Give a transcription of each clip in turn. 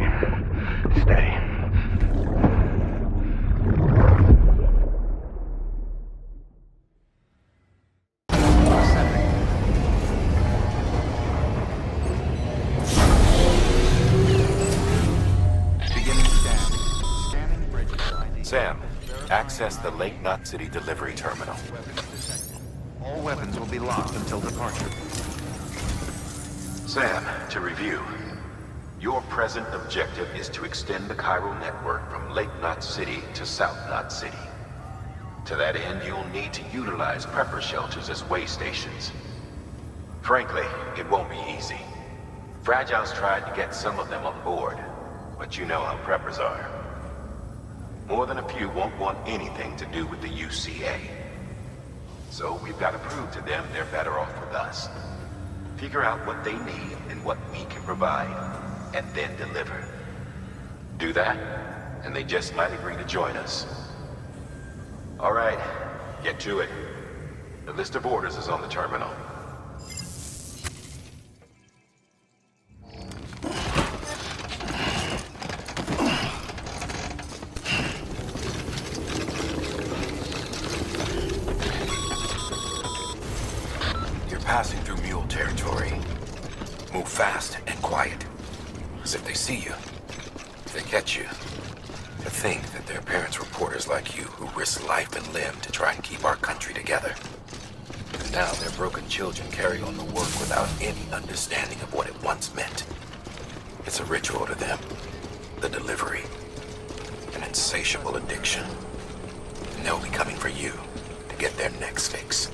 moving. Steady. Sam, access the Lake Knot City delivery terminal. All weapons will be locked until departure. Sam, to review. Your present objective is to extend the chiral network from Lake Knot City to South Knot City. To that end, you'll need to utilize prepper shelters as way stations. Frankly, it won't be easy. Fragile's tried to get some of them on board, but you know how preppers are. More than a few won't want anything to do with the UCA. So we've got to prove to them they're better off with us. Figure out what they need and what we can provide, and then deliver. Do that, and they just might agree to join us. All right, get to it. The list of orders is on the terminal. Passing through mule territory. Move fast and quiet. As if they see you. If they catch you. To think that their parents were reporters like you who risked life and limb to try and keep our country together. And now their broken children carry on the work without any understanding of what it once meant. It's a ritual to them. The delivery. An insatiable addiction. And they'll be coming for you to get their next fix.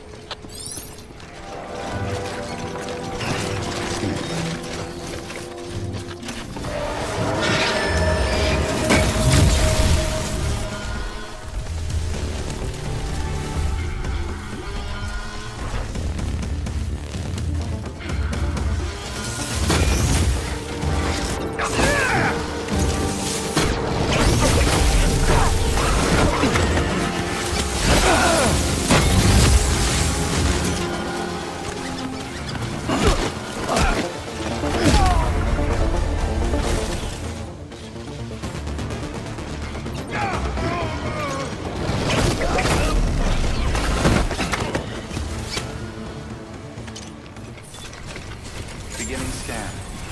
Beginning scan.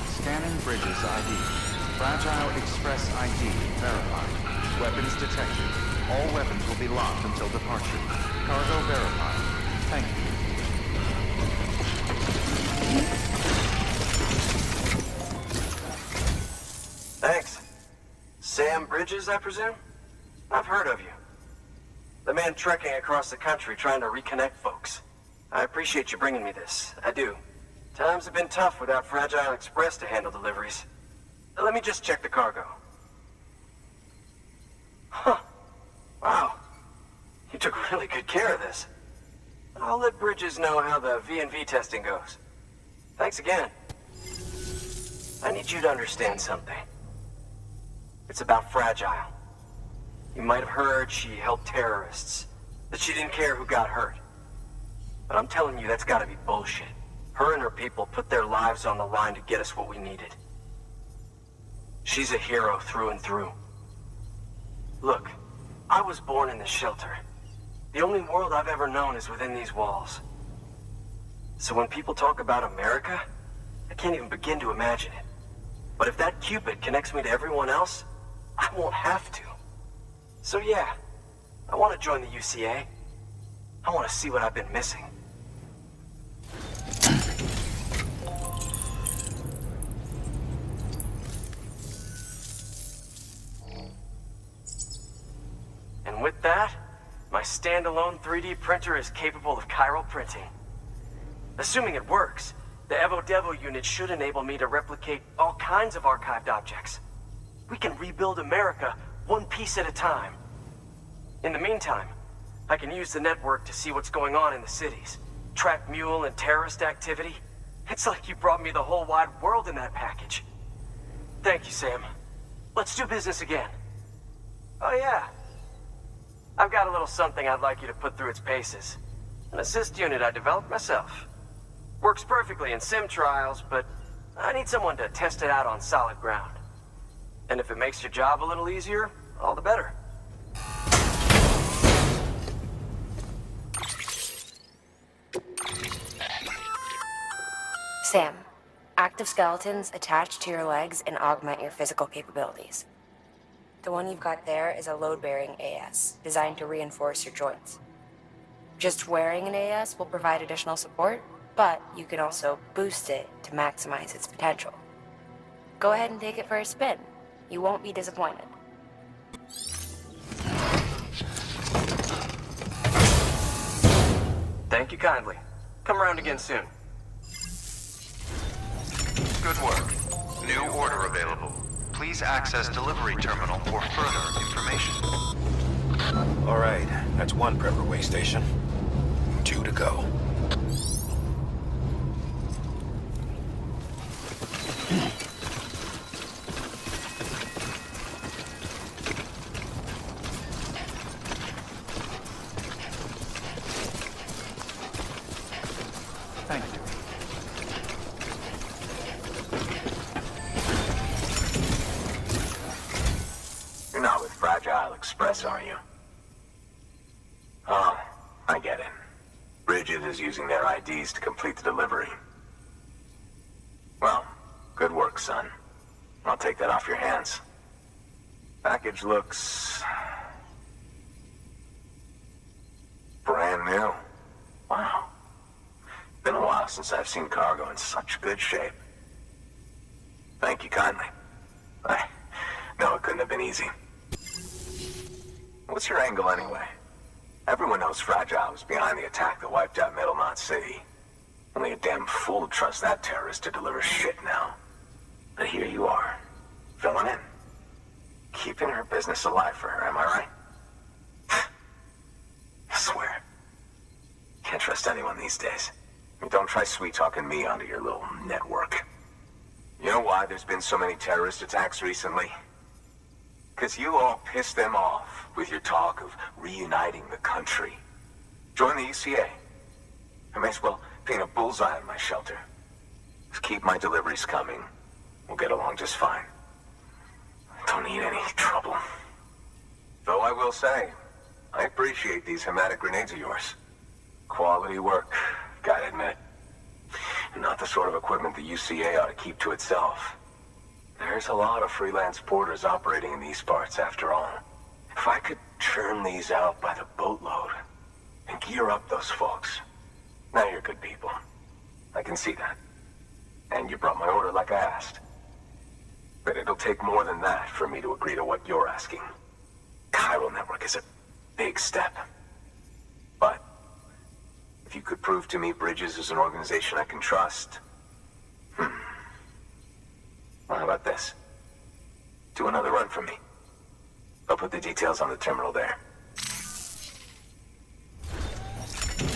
Scanning bridges ID. Fragile Express ID verified. Weapons detected. All weapons will be locked until departure. Cargo verified. Thank you. Thanks. Sam Bridges, I presume? I've heard of you. The man trekking across the country trying to reconnect folks. I appreciate you bringing me this. I do. Times have been tough without Fragile Express to handle deliveries. Let me just check the cargo. Huh. Wow. You took really good care of this. I'll let Bridges know how the V&V testing goes. Thanks again. I need you to understand something. It's about Fragile. You might have heard she helped terrorists, that she didn't care who got hurt. But I'm telling you, that's gotta be bullshit. Her and her people put their lives on the line to get us what we needed. She's a hero through and through. Look, I was born in this shelter. The only world I've ever known is within these walls. So when people talk about America, I can't even begin to imagine it. But if that Cupid connects me to everyone else, I won't have to. So yeah, I want to join the UCA. I want to see what I've been missing. And with that, my standalone 3D printer is capable of chiral printing. Assuming it works, the Evo-Devo unit should enable me to replicate all kinds of archived objects. We can rebuild America one piece at a time. In the meantime, I can use the network to see what's going on in the cities, track mule and terrorist activity. It's like you brought me the whole wide world in that package. Thank you, Sam. Let's do business again. Oh yeah. I've got a little something I'd like you to put through its paces. An assist unit I developed myself. Works perfectly in sim trials, but I need someone to test it out on solid ground. And if it makes your job a little easier, all the better. Sam, active skeletons attach to your legs and augment your physical capabilities. The one you've got there is a load-bearing AS, designed to reinforce your joints. Just wearing an AS will provide additional support, but you can also boost it to maximize its potential. Go ahead and take it for a spin. You won't be disappointed. Thank you kindly. Come around again soon. Good work. New order available. Please access delivery terminal for further information. All right, that's one prepper way station. 2 to go. Thank you. You're not with Fragile Express, are you? Oh, I get it. Bridget is using their IDs to complete the delivery. Well, good work, son. I'll take that off your hands. Package looks... brand new. Wow. Been a while since I've seen cargo in such good shape. Thank you kindly. I know it couldn't have been easy. What's your angle anyway? Everyone knows Fragile was behind the attack that wiped out Middle Knot City. Only a damn fool would trust that terrorist to deliver shit now. But here you are, filling in. Keeping her business alive for her, am I right? I swear. Can't trust anyone these days. And don't try sweet-talking me onto your little network. You know why there's been so many terrorist attacks recently? Because you all pissed them off with your talk of reuniting the country. Join the ECA. I may as well paint a bullseye on my shelter. Just keep my deliveries coming. We'll get along just fine. Don't need any trouble. Though I will say, I appreciate these hematic grenades of yours. Quality work, gotta admit. Not the sort of equipment the UCA ought to keep to itself. There's a lot of freelance porters operating in these parts, after all. If I could churn these out by the boatload and gear up those folks. Now you're good people. I can see that. And you brought my order like I asked. But it'll take more than that for me to agree to what you're asking. Chiral Network is a big step. But if you could prove to me Bridges is an organization I can trust... Well, how about this? Do another run for me. I'll put the details on the terminal there.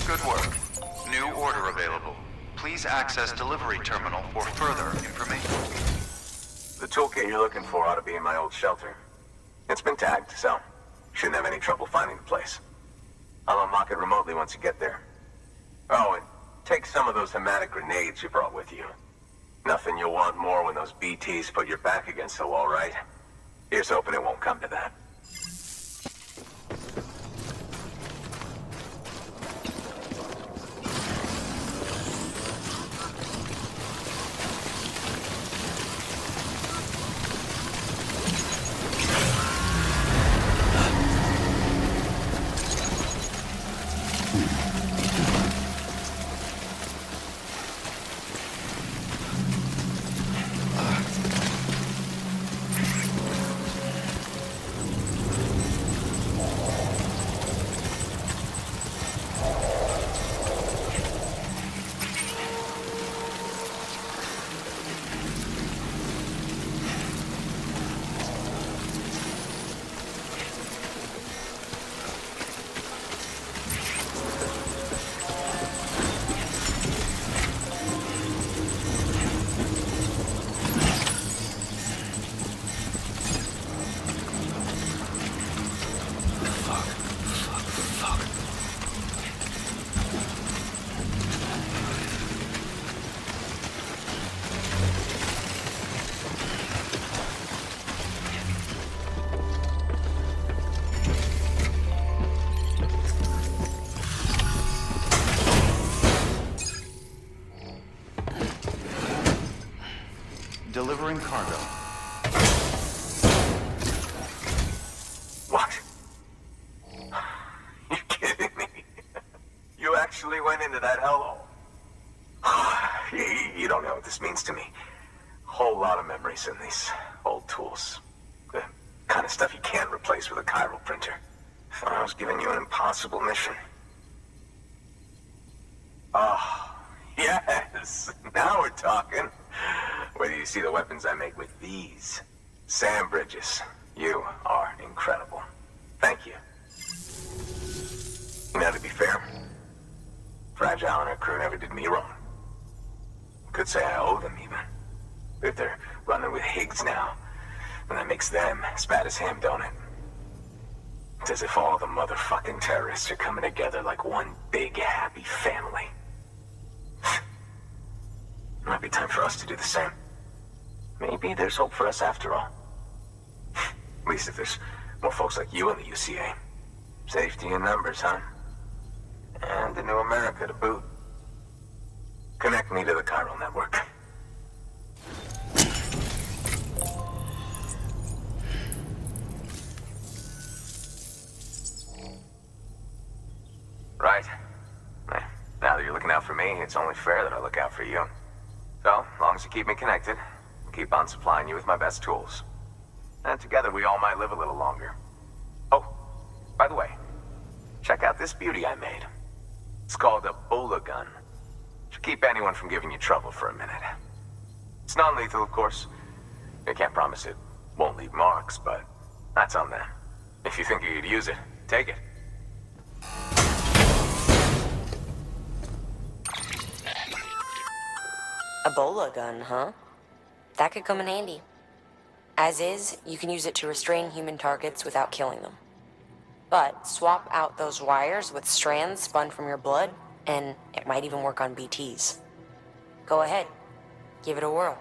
Good work. New order available. Please access delivery terminal for further information. The toolkit you're looking for ought to be in my old shelter. It's been tagged, so shouldn't have any trouble finding the place. I'll unlock it remotely once you get there. Oh, and take some of those hematic grenades you brought with you. Nothing you'll want more when those BTs put your back against the wall, right? Here's hoping it won't come to that. Delivering cargo. What? You kidding me? You actually went into that hellhole? You don't know what this means to me. Whole lot of memories in these old tools. The kind of stuff you can't replace with a chiral printer. I was giving you an impossible mission. Oh, yes. Now we're talking. Whether you see the weapons I make with these. Sam Bridges, you are incredible. Thank you. Now, to be fair, Fragile and her crew never did me wrong. Could say I owe them, even. If they're running with Higgs now, and that makes them as bad as him, don't it? It's as if all the motherfucking terrorists are coming together like one big, happy family. Might be time for us to do the same. Maybe there's hope for us after all. At least if there's more folks like you in the UCA. Safety in numbers, huh? And the new America to boot. Connect me to the chiral network. Right. Now that you're looking out for me, it's only fair that I look out for you. So, as long as you keep me connected, I'll keep on supplying you with my best tools. And together we all might live a little longer. Oh, by the way, check out this beauty I made. It's called a Bola gun. Should keep anyone from giving you trouble for a minute. It's non-lethal, of course. I can't promise it won't leave marks, but that's on them. If you think you could use it, take it. A Bola gun, huh? That could come in handy. As is, you can use it to restrain human targets without killing them. But swap out those wires with strands spun from your blood, and it might even work on BTs. Go ahead. Give it a whirl.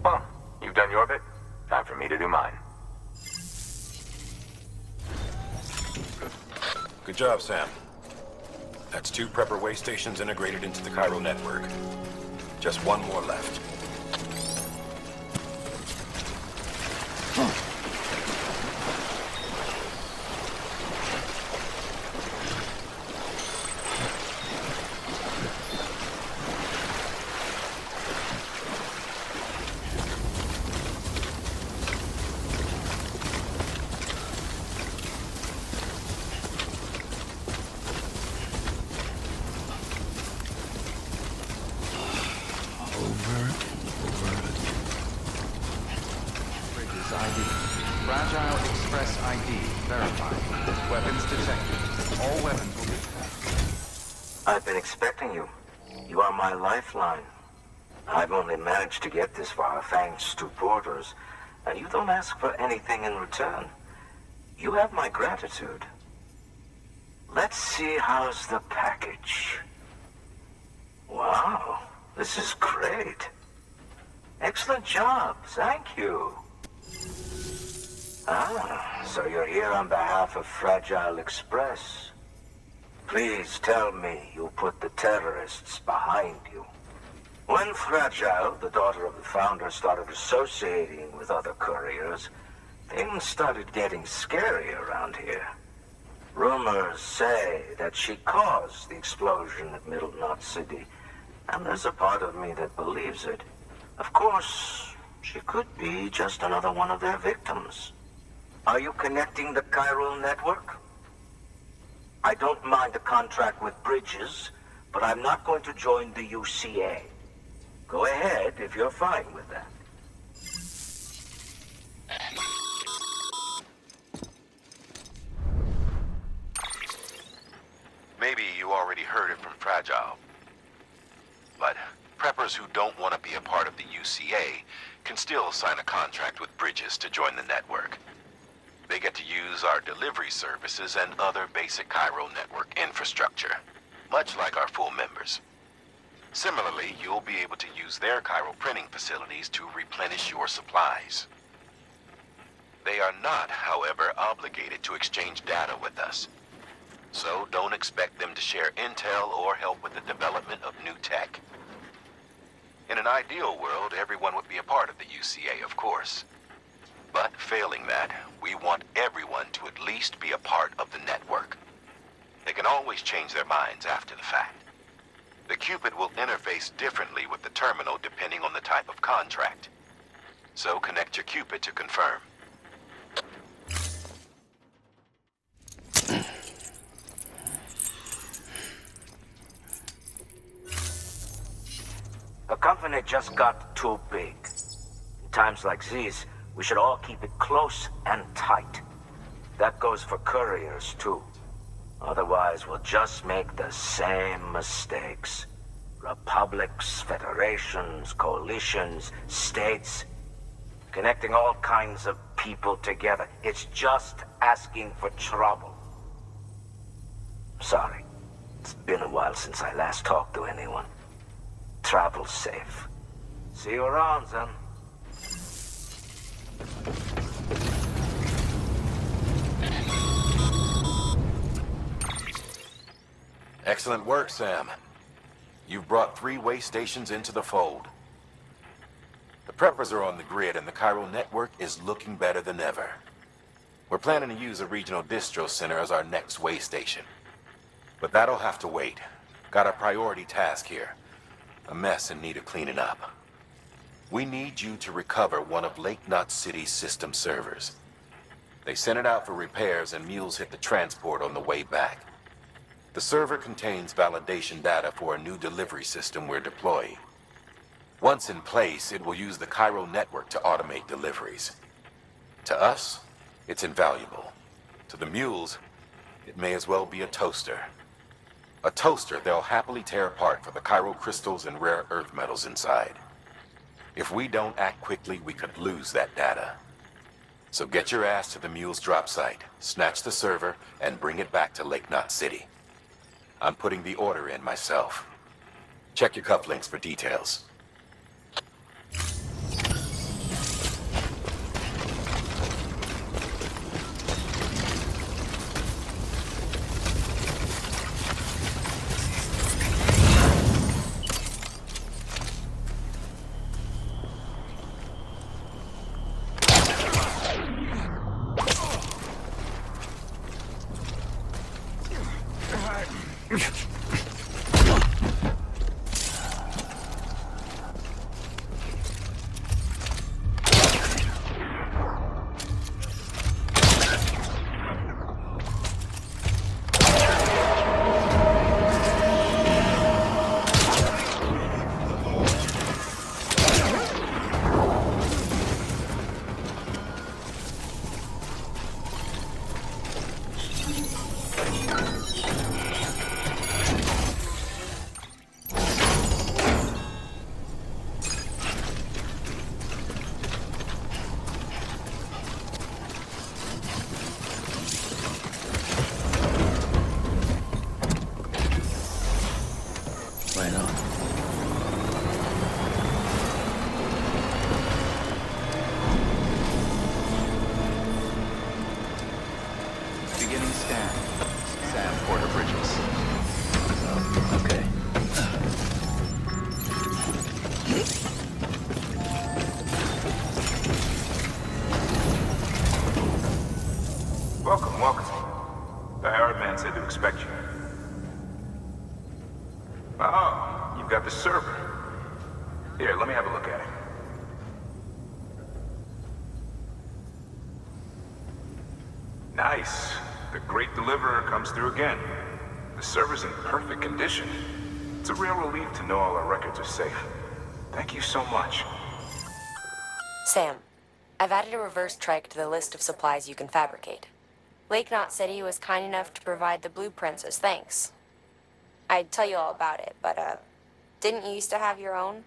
Well, you've done your bit. Time for me to do mine. Good job, Sam. That's 2 prepper way stations integrated into the chiral network. Just 1 more left. Bridges ID. Fragile Express ID verified. Weapons detected. All weapons will be... I've been expecting you. You are my lifeline. I've only managed to get this far thanks to Porters, and you don't ask for anything in return. You have my gratitude. Let's see how's the package. Wow, this is great. Excellent job, thank you. Ah, so you're here on behalf of Fragile Express. Please tell me you put the terrorists behind you. When Fragile, the daughter of the founder, started associating with other couriers, things started getting scary around here. Rumors say that she caused the explosion at Middle Knot City, and there's a part of me that believes it. Of course, she could be just another one of their victims. Are you connecting the chiral network? I don't mind a contract with Bridges, but I'm not going to join the UCA. Go ahead if you're fine with that. Maybe you already heard it from Fragile. But preppers who don't want to be a part of the UCA can still sign a contract with Bridges to join the network. They get to use our delivery services and other basic chiral network infrastructure, much like our full members. Similarly, you'll be able to use their chiral printing facilities to replenish your supplies. They are not, however, obligated to exchange data with us. So don't expect them to share intel or help with the development of new tech. In an ideal world, everyone would be a part of the UCA, of course. But failing that, we want everyone to at least be a part of the network. They can always change their minds after the fact. The Cupid will interface differently with the terminal depending on the type of contract. So connect your Cupid to confirm. The company just got too big. In times like these, we should all keep it close and tight. That goes for couriers, too. Otherwise, we'll just make the same mistakes. Republics, federations, coalitions, states, connecting all kinds of people together. It's just asking for trouble. Sorry. It's been a while since I last talked to anyone. Travel safe. See you around, then. Excellent work, Sam. You've brought 3 way stations into the fold. The preppers are on the grid and the chiral network is looking better than ever. We're planning to use a regional distro center as our next way station. But that'll have to wait. Got a priority task here. A mess in need of cleaning up. We need you to recover one of Lake Knot City's system servers. They sent it out for repairs and mules hit the transport on the way back. The server contains validation data for a new delivery system we're deploying. Once in place, it will use the chiral network to automate deliveries. To us, it's invaluable. To the mules, it may as well be a toaster. A toaster they'll happily tear apart for the chiral crystals and rare earth metals inside. If we don't act quickly, we could lose that data. So get your ass to the mule's drop site, snatch the server, and bring it back to Lake Knot City. I'm putting the order in myself. Check your cufflinks for details. Right on. Beginning scan. Sam Porter Bridges. Okay. Welcome, welcome. The Herald man said to expect you. Oh, you've got the server. Here, let me have a look at it. Nice. The great deliverer comes through again. The server's in perfect condition. It's a real relief to know all our records are safe. Thank you so much. Sam, I've added a reverse trike to the list of supplies you can fabricate. Lake Knot City was kind enough to provide the blueprints as thanks. I'd tell you all about it, but, didn't you used to have your own?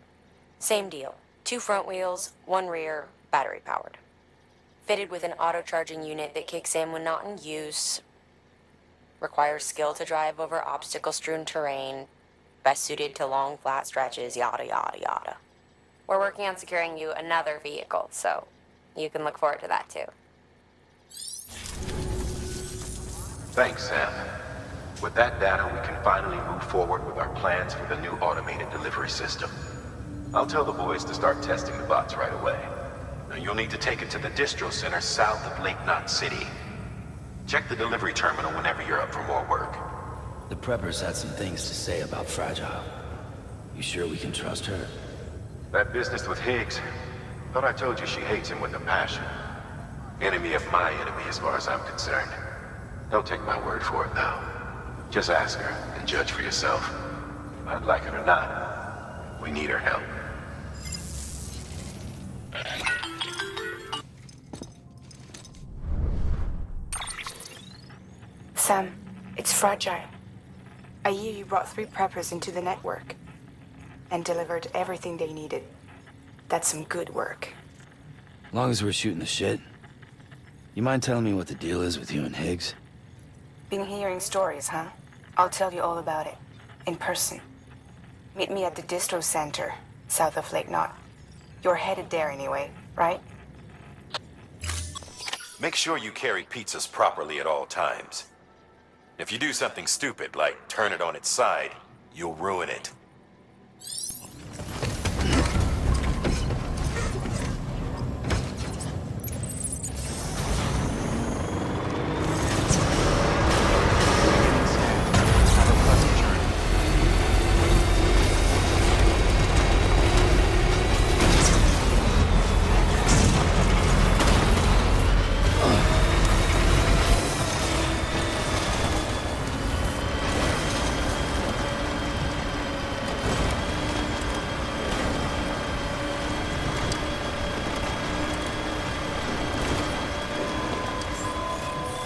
Same deal. 2 front wheels, 1 rear, battery powered. Fitted with an auto-charging unit that kicks in when not in use. Requires skill to drive over obstacle-strewn terrain. Best suited to long, flat stretches, yada, yada, yada. We're working on securing you another vehicle, so you can look forward to that too. Thanks, Sam. With that data, we can finally move forward with our plans for the new automated delivery system. I'll tell the boys to start testing the bots right away. Now, you'll need to take it to the distro center south of Lake Knot City. Check the delivery terminal whenever you're up for more work. The preppers had some things to say about Fragile. You sure we can trust her? That business with Higgs, thought I told you she hates him with a passion. Enemy of my enemy as far as I'm concerned. Don't take my word for it though. Just ask her and judge for yourself. I'd like it or not, we need her help. Sam, it's Fragile. I hear you brought 3 preppers into the network and delivered everything they needed. That's some good work. Long as we're shooting the shit. You mind telling me what the deal is with you and Higgs? Been hearing stories, huh? I'll tell you all about it. In person. Meet me at the distro center, south of Lake Knot. You're headed there anyway, right? Make sure you carry pizzas properly at all times. If you do something stupid, like turn it on its side, you'll ruin it. Have a pleasant journey.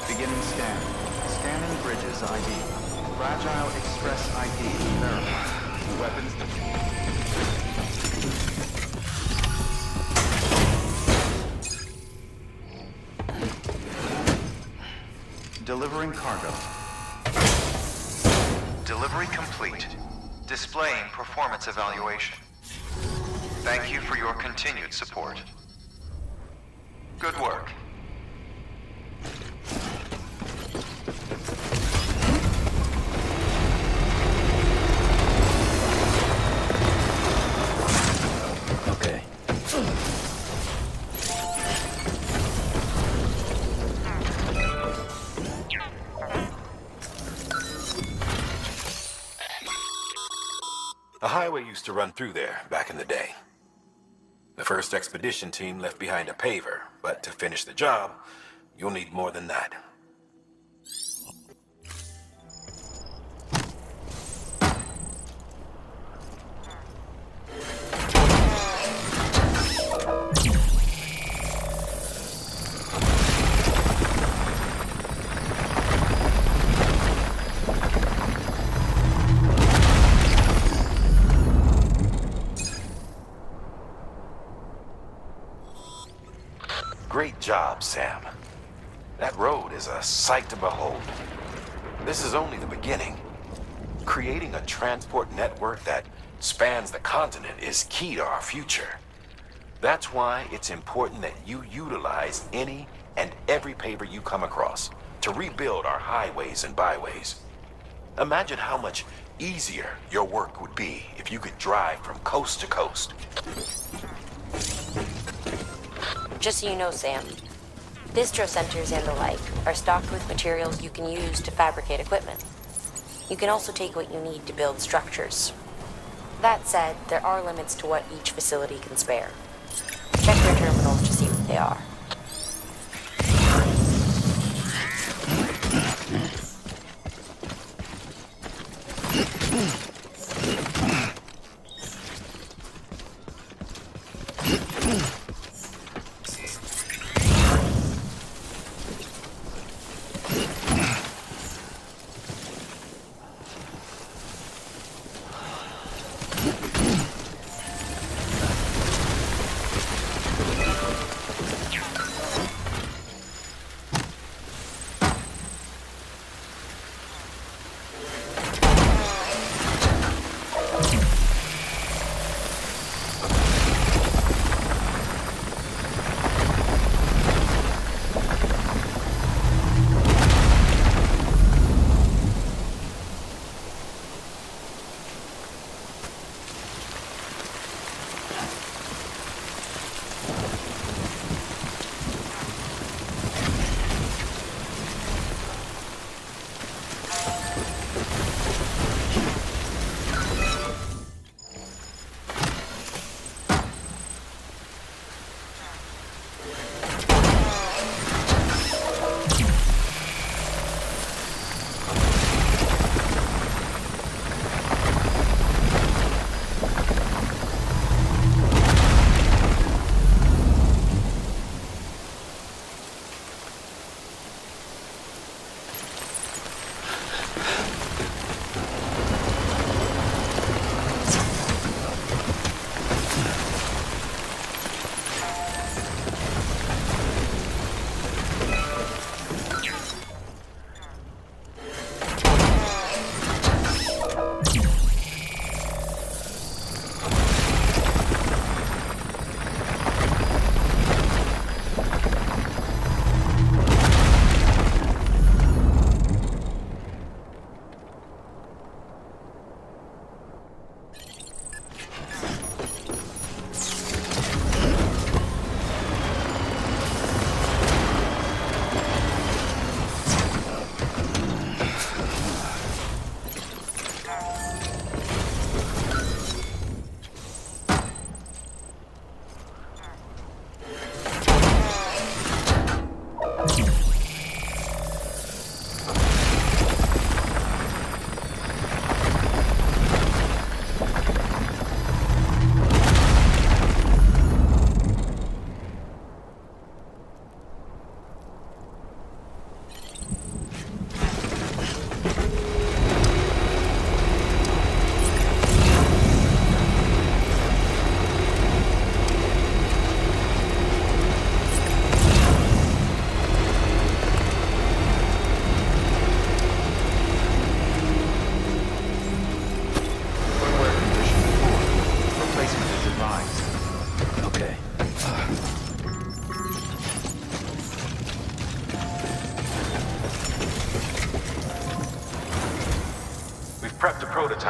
Beginning scan. Scanning bridges ID. Fragile Express ID verified. Weapons. Delivering cargo. Delivery complete. Displaying performance evaluation. Thank you for your continued support. Good work. Okay. A highway used to run through there back in the day. The first expedition team left behind a paver, but to finish the job, you'll need more than that. Great job, Sam. That road is a sight to behold. This is only the beginning. Creating a transport network that spans the continent is key to our future. That's why it's important that you utilize any and every paver you come across to rebuild our highways and byways. Imagine how much easier your work would be if you could drive from coast to coast. Just so you know, Sam, distro centers and the like are stocked with materials you can use to fabricate equipment. You can also take what you need to build structures. That said, there are limits to what each facility can spare. Check their terminals to see what they are.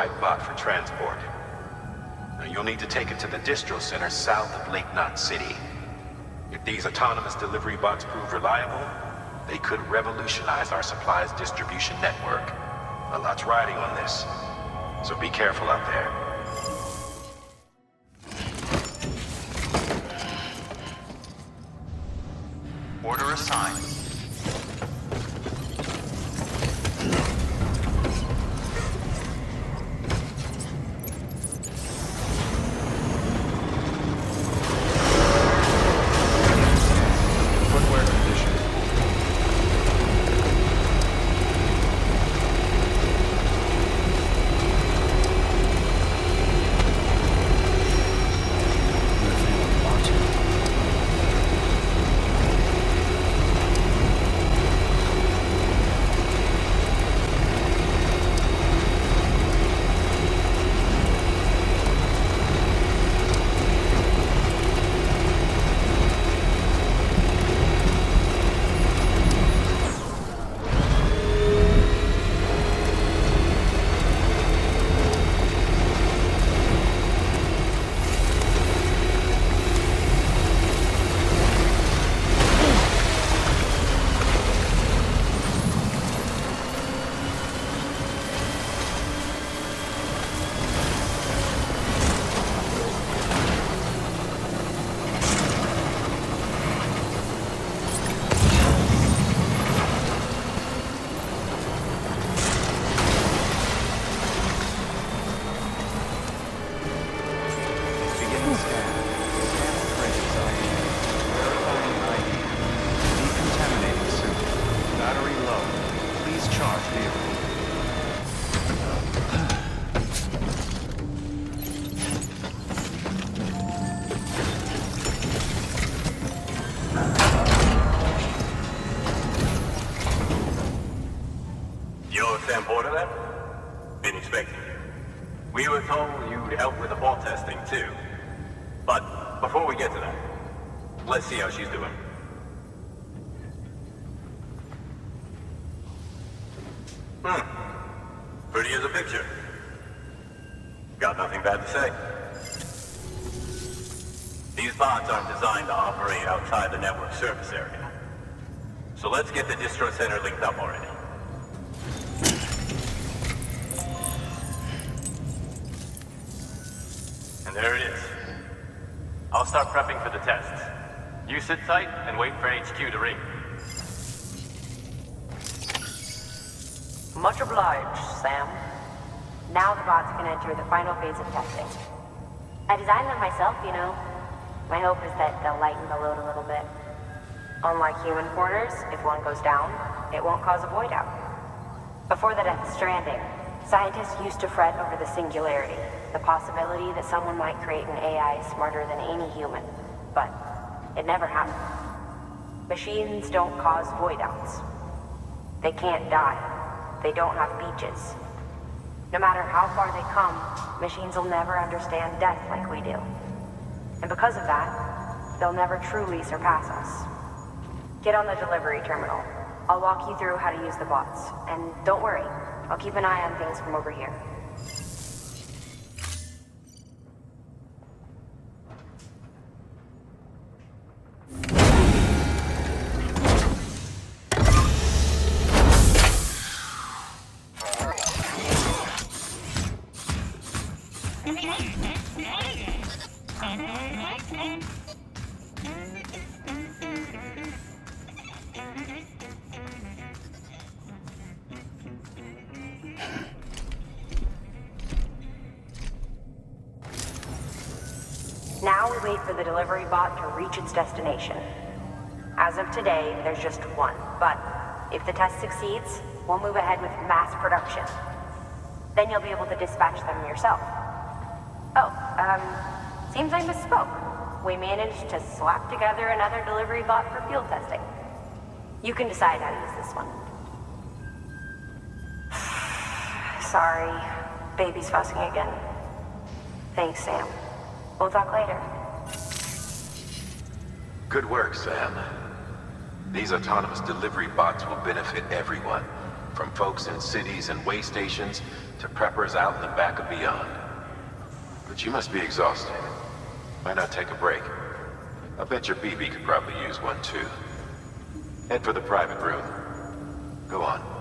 prototype bot for transport. Now, you'll need to take it to the distro center south of Lake Knot City. If these autonomous delivery bots prove reliable, they could revolutionize our supplies distribution network. A lot's riding on this, so be careful out there. Order assigned. Footwear condition. Beginning scan. Scanning bridges ID. Verifying ID. Decontaminating suit. Battery low. Please charge vehicle. You're Sam Porter then? Been expecting you. We were told you'd help with the ball testing too. But before we get to that, let's see how she's doing. Pretty as a picture. Got nothing bad to say. These bots aren't designed to operate outside the network service area. So let's get the distro center linked up already. And there it is. I'll start prepping for the tests. You sit tight and wait for HQ to ring. Much obliged, Sam. Now the bots can enter the final phase of testing. I designed them myself, you know. My hope is that they'll lighten the load a little bit. Unlike human porters, if one goes down, it won't cause a void out. Before the death of Stranding, scientists used to fret over the singularity, the possibility that someone might create an AI smarter than any human. But it never happened. Machines don't cause void outs. They can't die. They don't have beaches. No matter how far they come, machines will never understand death like we do. And because of that, they'll never truly surpass us. Get on the delivery terminal. I'll walk you through how to use the bots. And don't worry, I'll keep an eye on things from over here. Now we wait for the delivery bot to reach its destination. As of today, there's just one, but if the test succeeds, we'll move ahead with mass production. Then you'll be able to dispatch them yourself. Oh, seems I misspoke. We managed to slap together another delivery bot for field testing. You can decide how to use this one. Sorry, baby's fussing again. Thanks, Sam. We'll talk later. Good work, Sam. These autonomous delivery bots will benefit everyone, from folks in cities and way stations to preppers out in the back of beyond. But you must be exhausted. Why not take a break? I bet your BB could probably use one too. Head for the private room. Go on.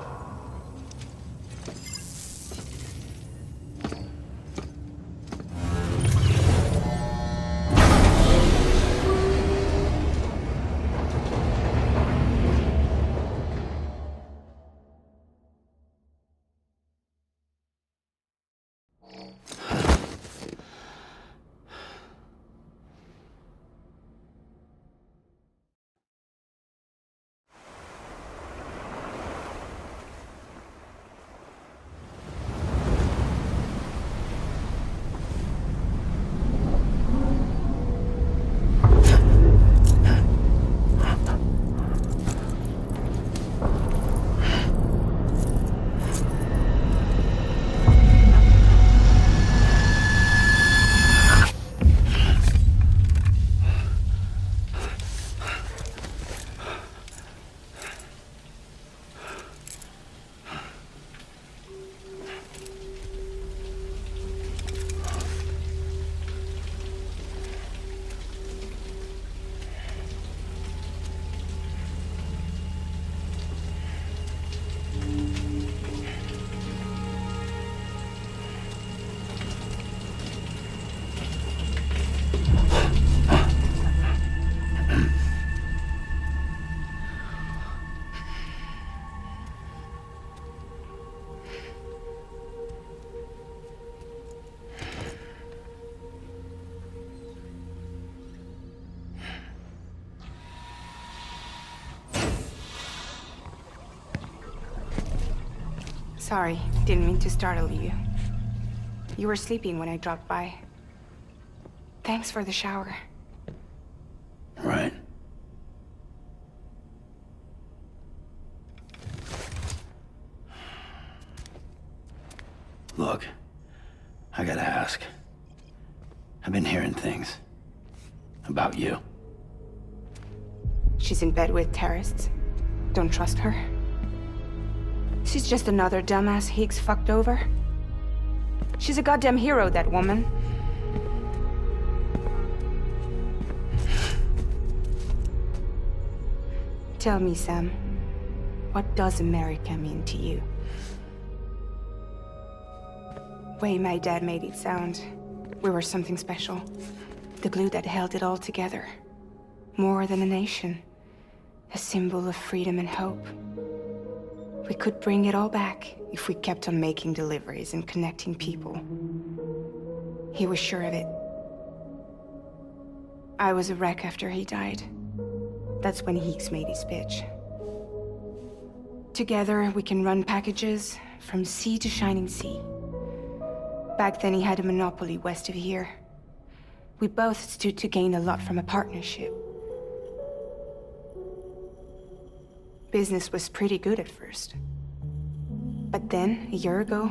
Sorry, didn't mean to startle you. You were sleeping when I dropped by. Thanks for the shower. Right. Look, I gotta ask. I've been hearing things about you. She's in bed with terrorists. Don't trust her. She's just another dumbass Higgs fucked over. She's a goddamn hero, that woman. Tell me, Sam, what does America mean to you? Way my dad made it sound, we were something special. The glue that held it all together. More than a nation. A symbol of freedom and hope. We could bring it all back if we kept on making deliveries and connecting people. He was sure of it. I was a wreck after he died. That's when Higgs made his pitch. Together, we can run packages from sea to shining sea. Back then, he had a monopoly west of here. We both stood to gain a lot from a partnership. Business was pretty good at first. But then, a year ago,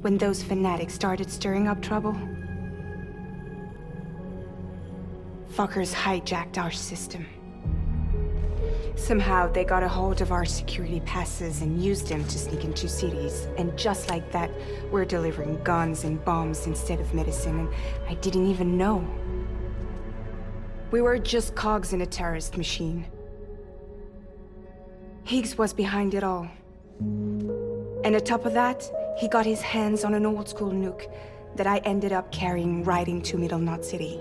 when those fanatics started stirring up trouble, fuckers hijacked our system. Somehow, they got a hold of our security passes and used them to sneak into cities. And just like that, we're delivering guns and bombs instead of medicine, and I didn't even know. We were just cogs in a terrorist machine. Higgs was behind it all. And on top of that, he got his hands on an old-school nuke that I ended up carrying right into Middle Knot City.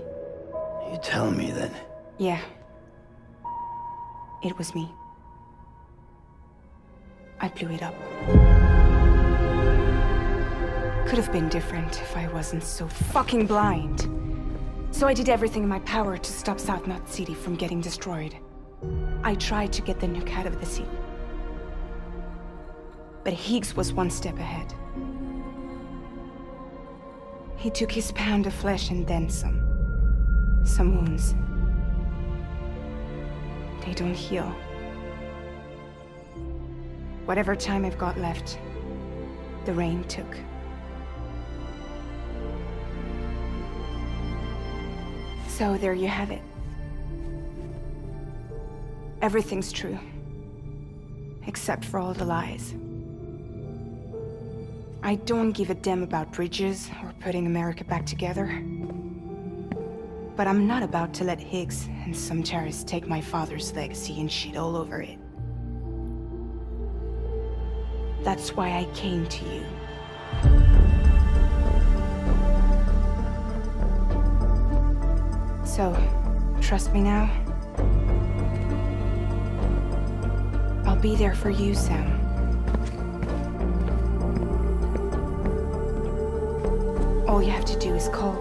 You tell me that... Yeah. It was me. I blew it up. Could have been different if I wasn't so fucking blind. So I did everything in my power to stop South Knot City from getting destroyed. I tried to get the nuke out of the city. But Higgs was one step ahead. He took his pound of flesh and then some. Some wounds. They don't heal. Whatever time I've got left, the rain took. So there you have it. Everything's true. Except for all the lies. I don't give a damn about bridges or putting America back together. But I'm not about to let Higgs and some terrorists take my father's legacy and shit all over it. That's why I came to you. So, trust me now? I'll be there for you, Sam. All you have to do is call.